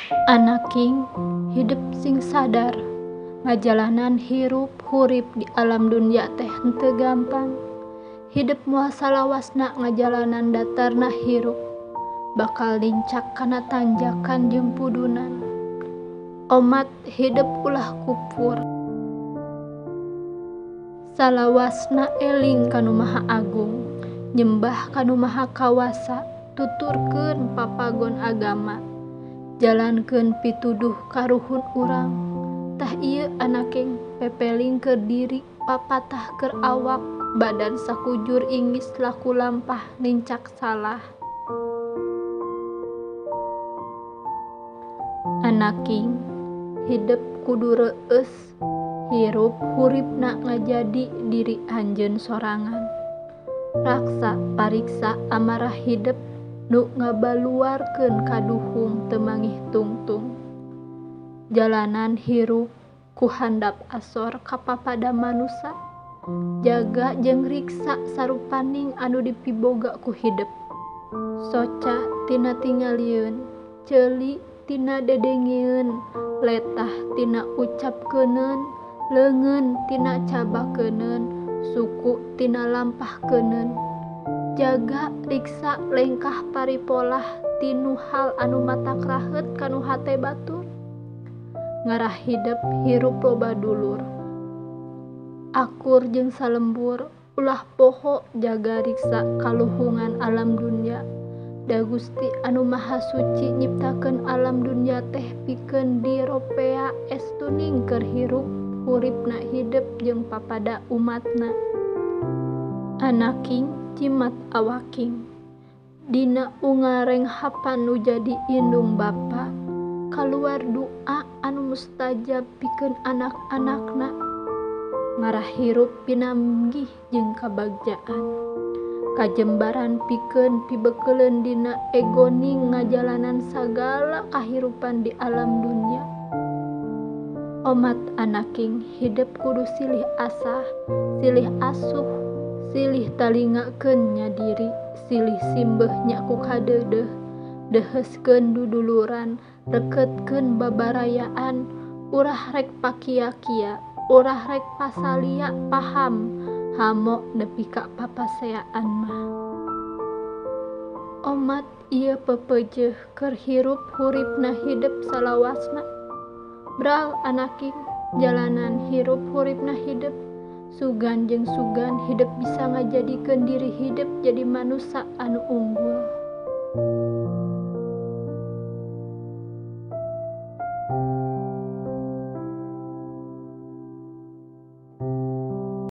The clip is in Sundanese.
Anaking hidup sing sadar, ngajalanan hirup hurip di alam dunya teh henteu gampang. Hidup moal salawasna ngajalanan datarna hirup, bakal lincak kana tanjakan jeung pudunan. Omat hidup ulah kupur, salawasna eling kanu Maha Agung, nyembah kanu Maha Kawasa, tuturkeun papagon agama, jalankeun pituduh karuhun urang. Tah ieu anaking pepeling keur diri, papatah keur awak, badan sakujur inggis laku lampah lincak salah. Anaking hidup kudu reueus, hirup huripna ngajadi diri anjeun sorangan. Raksa pariksa amarah hidup nu ngabaluarkeun kaduhung teu mangih tungtung. Jalanan hirup ku handap asor kapapada manusa, jaga jeung riksa sarupaning anu dipiboga ku hidup. Soca tina tingalieun, ceuli tina dedengieun, letah tina ucapkeuneun, leungeun tina cabakeuneun, suku tina lampahkeuneun. Jaga riksa lengkah paripolah tinu hal anu matak raheut kanu hate batur. Ngarah hidup hirup loba dulur, akur jeung salembur, ulah poho jaga riksa kaluhungan alam dunya. Da Gusti anu Maha Suci nyiptakeun alam dunya teh pikeun diropea estuning keur hirup huripna hidup jeung papada umatna. Anaking jimat awaking, dina ungareng hapan nu jadi indung Bapa, kaluar doa anu mustajab pikeun anak-anakna. Ngarah hirup pinanggih jeung kabagjaan, kajembaran pikeun pibekeuleun dina egoning ngajalanan sagala kahirupan di alam dunya. Omat anaking hidup kudu silih asah, silih asuh, silih talingakeun nya diri, silih simbeuh nya ku kadeudeuh, deheuskeun duduluran, reketkeun babarayaan, urah rek pakia-kia, urah rek pasalia paham, hamo nepi ka papaseaan mah. Omat ieu pepeujeuh keur hirup huripna hidup salawasna. Bral anaking jalanan hirup huripna hidup, sugan jeung sugan hidup bisa ngajadikeun diri hidup jadi manusa anu unggul.